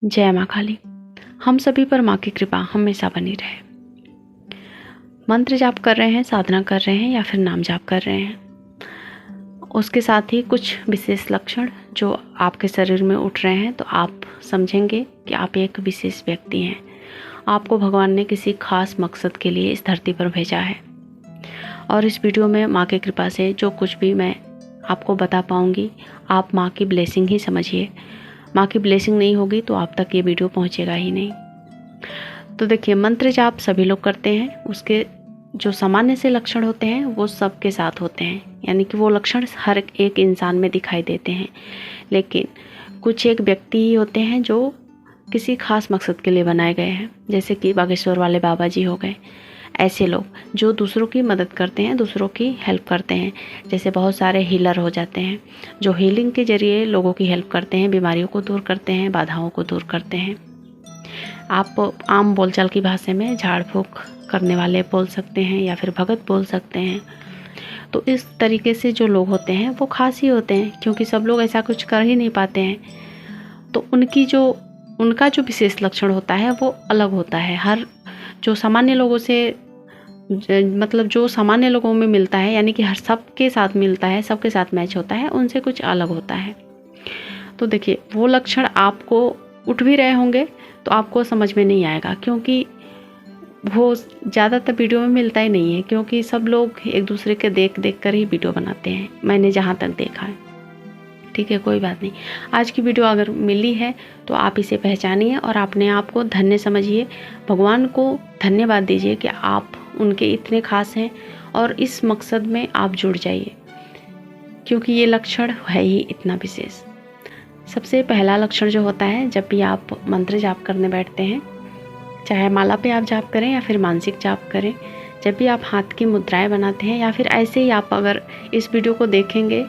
जय माँ काली। हम सभी पर माँ की कृपा हमेशा बनी रहे। मंत्र जाप कर रहे हैं, साधना कर रहे हैं या फिर नाम जाप कर रहे हैं, उसके साथ ही कुछ विशेष लक्षण जो आपके शरीर में उठ रहे हैं, तो आप समझेंगे कि आप एक विशेष व्यक्ति हैं। आपको भगवान ने किसी खास मकसद के लिए इस धरती पर भेजा है। और इस वीडियो में माँ की कृपा से जो कुछ भी मैं आपको बता पाऊँगी, आप माँ की ब्लेसिंग ही समझिए। माँ की ब्लेसिंग नहीं होगी तो आप तक ये वीडियो पहुँचेगा ही नहीं। तो देखिए, मंत्र जाप सभी लोग करते हैं, उसके जो सामान्य से लक्षण होते हैं वो सबके साथ होते हैं, यानी कि वो लक्षण हर एक इंसान में दिखाई देते हैं। लेकिन कुछ एक व्यक्ति ही होते हैं जो किसी खास मकसद के लिए बनाए गए हैं, जैसे कि बागेश्वर वाले बाबा जी हो गए। ऐसे लोग जो दूसरों की मदद करते हैं, दूसरों की हेल्प करते हैं। जैसे बहुत सारे हीलर हो जाते हैं जो हीलिंग के जरिए लोगों की हेल्प करते हैं, बीमारियों को दूर करते हैं, बाधाओं को दूर करते हैं। आप आम बोलचाल की भाषा में झाड़ फूँक करने वाले बोल सकते हैं या फिर भगत बोल सकते हैं। तो इस तरीके से जो लोग होते हैं वो खास ही होते हैं, क्योंकि सब लोग ऐसा कुछ कर ही नहीं पाते हैं। तो उनका जो विशेष लक्षण होता है वो अलग होता है। हर जो सामान्य लोगों से मतलब जो सामान्य लोगों में मिलता है, यानी कि हर सबके साथ मिलता है, सबके साथ मैच होता है, उनसे कुछ अलग होता है। तो देखिए, वो लक्षण आपको उठ भी रहे होंगे तो आपको समझ में नहीं आएगा, क्योंकि वो ज़्यादातर वीडियो में मिलता ही नहीं है, क्योंकि सब लोग एक दूसरे के देख देख कर ही वीडियो बनाते हैं, मैंने जहाँ तक देखा है। ठीक है, कोई बात नहीं। आज की वीडियो अगर मिली है तो आप इसे पहचानिए और अपने आप को धन्य समझिए। भगवान को धन्यवाद दीजिए कि आप उनके इतने खास हैं और इस मकसद में आप जुड़ जाइए, क्योंकि ये लक्षण है ही इतना विशेष। सबसे पहला लक्षण जो होता है, जब भी आप मंत्र जाप करने बैठते हैं, चाहे माला पे आप जाप करें या फिर मानसिक जाप करें, जब भी आप हाथ की मुद्राएं बनाते हैं या फिर ऐसे ही आप अगर इस वीडियो को देखेंगे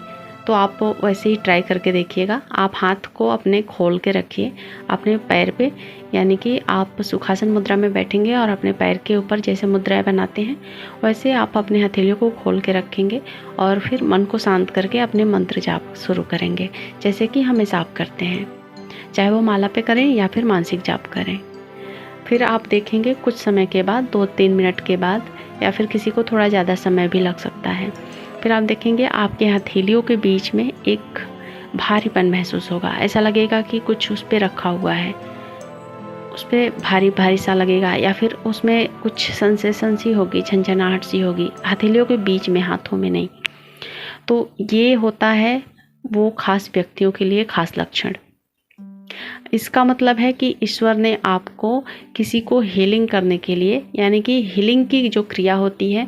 तो आप वैसे ही ट्राई करके देखिएगा। आप हाथ को अपने खोल के रखिए अपने पैर पे, यानी कि आप सुखासन मुद्रा में बैठेंगे और अपने पैर के ऊपर जैसे मुद्राएं बनाते हैं वैसे आप अपने हथेलियों को खोल के रखेंगे और फिर मन को शांत करके अपने मंत्र जाप शुरू करेंगे, जैसे कि हमेशा आप करते हैं, चाहे वो माला पे करें या फिर मानसिक जाप करें। फिर आप देखेंगे कुछ समय के बाद, 2-3 मिनट के बाद, या फिर किसी को थोड़ा ज़्यादा समय भी लग सकता है, फिर आप देखेंगे आपके हथेलियों के बीच में एक भारीपन महसूस होगा। ऐसा लगेगा कि कुछ उस पर रखा हुआ है, उस पर भारी भारी सा लगेगा, या फिर उसमें कुछ सेंसेशन सी होगी, झंझनाहट सी होगी, हथेलियों के बीच में, हाथों में नहीं। तो ये होता है वो खास व्यक्तियों के लिए खास लक्षण। इसका मतलब है कि ईश्वर ने आपको किसी को हीलिंग करने के लिए, यानी कि हीलिंग की जो क्रिया होती है,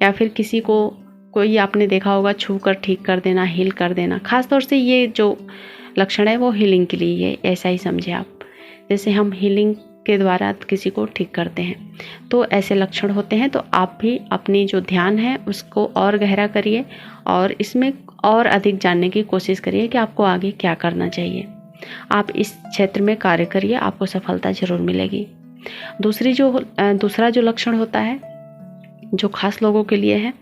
या फिर किसी को कोई आपने देखा होगा छू कर ठीक कर देना, हील कर देना, खास तौर से ये जो लक्षण है वो हीलिंग के लिए है, ऐसा ही समझे आप। जैसे हम हीलिंग के द्वारा किसी को ठीक करते हैं, तो ऐसे लक्षण होते हैं। तो आप भी अपनी जो ध्यान है उसको और गहरा करिए और इसमें और अधिक जानने की कोशिश करिए कि आपको आगे क्या करना चाहिए। आप इस क्षेत्र में कार्य करिए, आपको सफलता जरूर मिलेगी। दूसरा जो लक्षण होता है जो खास लोगों के लिए है,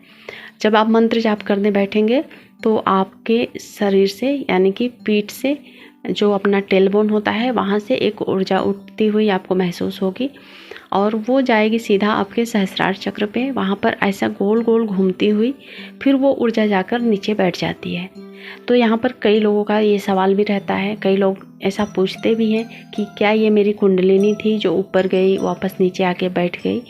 जब आप मंत्र जाप करने बैठेंगे तो आपके शरीर से, यानी कि पीठ से जो अपना टेलबोन होता है वहाँ से एक ऊर्जा उठती हुई आपको महसूस होगी और वो जाएगी सीधा आपके सहस्रार चक्र पे। वहाँ पर ऐसा गोल गोल घूमती हुई फिर वो ऊर्जा जाकर नीचे बैठ जाती है। तो यहाँ पर कई लोगों का ये सवाल भी रहता है, कई लोग ऐसा पूछते भी हैं कि क्या ये मेरी कुंडलिनी थी जो ऊपर गई वापस नीचे आके बैठ गई।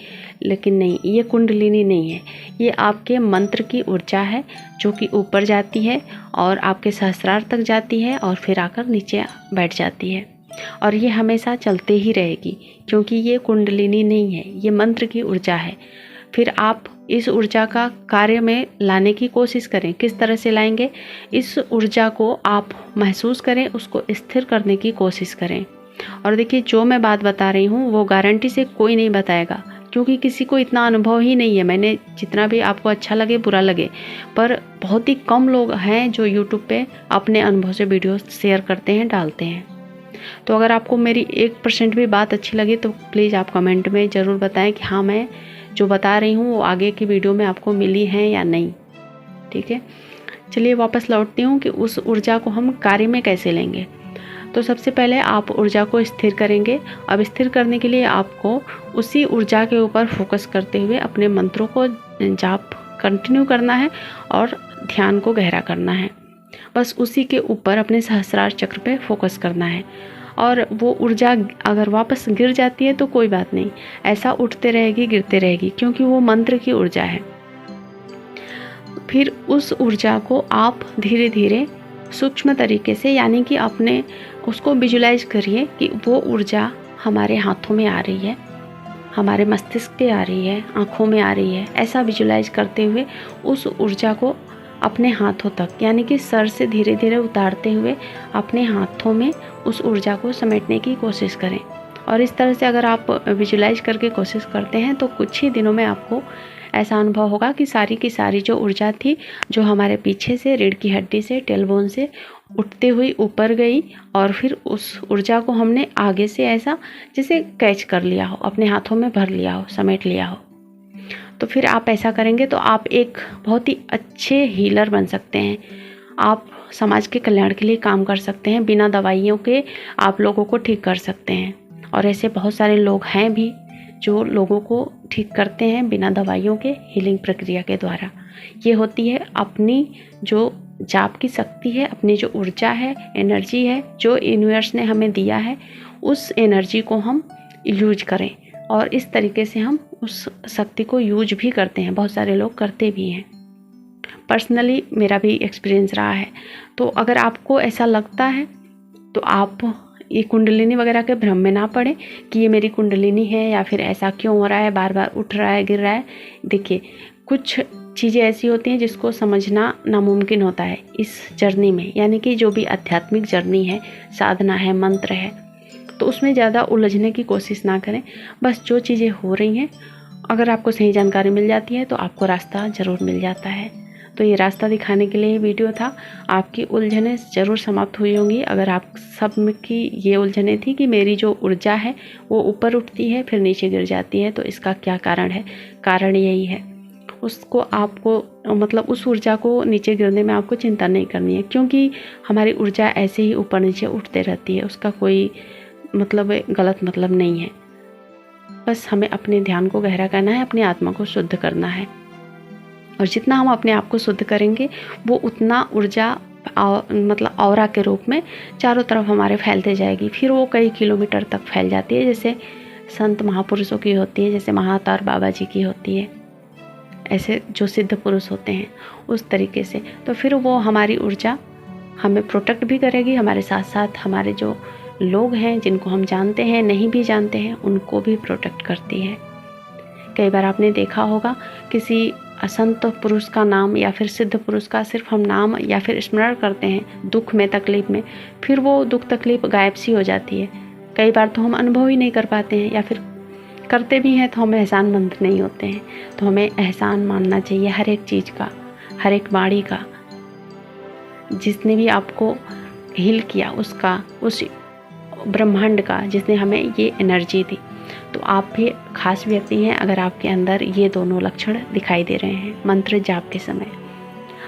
लेकिन नहीं, ये कुंडलिनी नहीं है, ये आपके मंत्र की ऊर्जा है जो कि ऊपर जाती है और आपके सहस्रार तक जाती है और फिर आकर नीचे बैठ जाती है। और ये हमेशा चलते ही रहेगी, क्योंकि ये कुंडलिनी नहीं है, ये मंत्र की ऊर्जा है। फिर आप इस ऊर्जा का कार्य में लाने की कोशिश करें। किस तरह से लाएंगे? इस ऊर्जा को आप महसूस करें, उसको स्थिर करने की कोशिश करें। और देखिए, जो मैं बात बता रही हूँ वो गारंटी से कोई नहीं बताएगा, क्योंकि किसी को इतना अनुभव ही नहीं है। मैंने जितना भी, आपको अच्छा लगे बुरा लगे, पर बहुत ही कम लोग हैं जो यूट्यूब पे अपने अनुभव से वीडियो शेयर करते हैं, डालते हैं। तो अगर आपको मेरी 1% भी बात अच्छी लगी तो प्लीज़ आप कमेंट में ज़रूर बताएं कि हाँ, मैं जो बता रही हूँ वो आगे की वीडियो में आपको मिली है या नहीं। ठीक है, चलिए वापस लौटती हूँ कि उस ऊर्जा को हम कार्य में कैसे लेंगे। तो सबसे पहले आप ऊर्जा को स्थिर करेंगे। अब स्थिर करने के लिए आपको उसी ऊर्जा के ऊपर फोकस करते हुए अपने मंत्रों को जाप कंटिन्यू करना है और ध्यान को गहरा करना है। बस उसी के ऊपर अपने सहस्रार चक्र पे फोकस करना है। और वो ऊर्जा अगर वापस गिर जाती है तो कोई बात नहीं, ऐसा उठते रहेगी गिरते रहेगी, क्योंकि वो मंत्र की ऊर्जा है। फिर उस ऊर्जा को आप धीरे धीरे सूक्ष्म तरीके से, यानी कि अपने उसको विजुलाइज करिए कि वो ऊर्जा हमारे हाथों में आ रही है, हमारे मस्तिष्क पे आ रही है, आँखों में आ रही है। ऐसा विजुलाइज करते हुए उस ऊर्जा को अपने हाथों तक, यानी कि सर से धीरे धीरे उतारते हुए अपने हाथों में उस ऊर्जा को समेटने की कोशिश करें। और इस तरह से अगर आप विजुलाइज करके कोशिश करते हैं तो कुछ ही दिनों में आपको ऐसा अनुभव होगा कि सारी की सारी जो ऊर्जा थी, जो हमारे पीछे से रीढ़ की हड्डी से, टेलबोन से उठते हुई ऊपर गई, और फिर उस ऊर्जा को हमने आगे से ऐसा जैसे कैच कर लिया हो, अपने हाथों में भर लिया हो, समेट लिया हो। तो फिर आप ऐसा करेंगे तो आप एक बहुत ही अच्छे हीलर बन सकते हैं। आप समाज के कल्याण के लिए काम कर सकते हैं, बिना दवाइयों के आप लोगों को ठीक कर सकते हैं। और ऐसे बहुत सारे लोग हैं भी जो लोगों को ठीक करते हैं बिना दवाइयों के, हीलिंग प्रक्रिया के द्वारा। ये होती है अपनी जो जाप की शक्ति है, अपनी जो ऊर्जा है, एनर्जी है, जो यूनिवर्स ने हमें दिया है, उस एनर्जी को हम यूज करें। और इस तरीके से हम उस शक्ति को यूज भी करते हैं, बहुत सारे लोग करते भी हैं। पर्सनली मेरा भी एक्सपीरियंस रहा है। तो अगर आपको ऐसा लगता है तो आप ये कुंडलिनी वगैरह के भ्रम में ना पड़े कि ये मेरी कुंडलिनी है या फिर ऐसा क्यों हो रहा है, बार बार उठ रहा है, गिर रहा है। देखिए, कुछ चीज़ें ऐसी होती हैं जिसको समझना नामुमकिन होता है इस जर्नी में, यानी कि जो भी आध्यात्मिक जर्नी है, साधना है, मंत्र है, तो उसमें ज़्यादा उलझने की कोशिश ना करें। बस जो चीज़ें हो रही हैं, अगर आपको सही जानकारी मिल जाती है तो आपको रास्ता ज़रूर मिल जाता है। तो ये रास्ता दिखाने के लिए वीडियो था। आपकी उलझनें ज़रूर समाप्त हुई होंगी। अगर आप सब की ये उलझनें थी कि मेरी जो ऊर्जा है वो ऊपर उठती है फिर नीचे गिर जाती है, तो इसका क्या कारण है, कारण यही है। उसको आपको मतलब उस ऊर्जा को नीचे गिरने में आपको चिंता नहीं करनी है, क्योंकि हमारी ऊर्जा ऐसे ही ऊपर नीचे उठते रहती है, उसका कोई मतलब गलत मतलब नहीं है। बस हमें अपने ध्यान को गहरा करना है, अपनी आत्मा को शुद्ध करना है। और जितना हम अपने आप को शुद्ध करेंगे वो उतना ऊर्जा मतलब औरा के रूप में चारों तरफ हमारे फैलते जाएगी। फिर वो कई किलोमीटर तक फैल जाती है, जैसे संत महापुरुषों की होती है, जैसे महाअवतार बाबा जी की होती है, ऐसे जो सिद्ध पुरुष होते हैं उस तरीके से। तो फिर वो हमारी ऊर्जा हमें प्रोटेक्ट भी करेगी, हमारे साथ साथ हमारे जो लोग हैं जिनको हम जानते हैं, नहीं भी जानते हैं, उनको भी प्रोटेक्ट करती है। कई बार आपने देखा होगा किसी असंत पुरुष का नाम या फिर सिद्ध पुरुष का सिर्फ हम नाम या फिर स्मरण करते हैं दुख में, तकलीफ में, फिर वो दुख तकलीफ गायब सी हो जाती है। कई बार तो हम अनुभव ही नहीं कर पाते हैं, या फिर करते भी हैं तो हम एहसानमंद नहीं होते हैं। तो हमें एहसान मानना चाहिए हर एक चीज़ का, हर एक वाणी का। जिसने भी आपको हील किया उसका, उस ब्रह्मांड का जिसने हमें ये एनर्जी दी। तो आप भी खास व्यक्ति हैं अगर आपके अंदर ये दोनों लक्षण दिखाई दे रहे हैं मंत्र जाप के समय।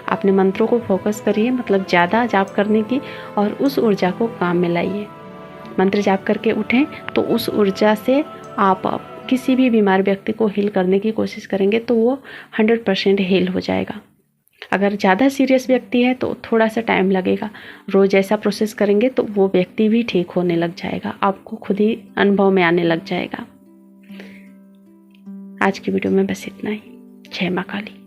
अपने मंत्रों को फोकस करिए, मतलब ज़्यादा जाप करने की, और उस ऊर्जा को काम में लाइए। मंत्र जाप करके उठें तो उस ऊर्जा से आप किसी भी बीमार व्यक्ति को हील करने की कोशिश करेंगे तो वो 100% हील हो जाएगा। अगर ज़्यादा सीरियस व्यक्ति है तो थोड़ा सा टाइम लगेगा। रोज़ ऐसा प्रोसेस करेंगे तो वो व्यक्ति भी ठीक होने लग जाएगा, आपको खुद ही अनुभव में आने लग जाएगा। आज की वीडियो में बस इतना ही। जय मां काली।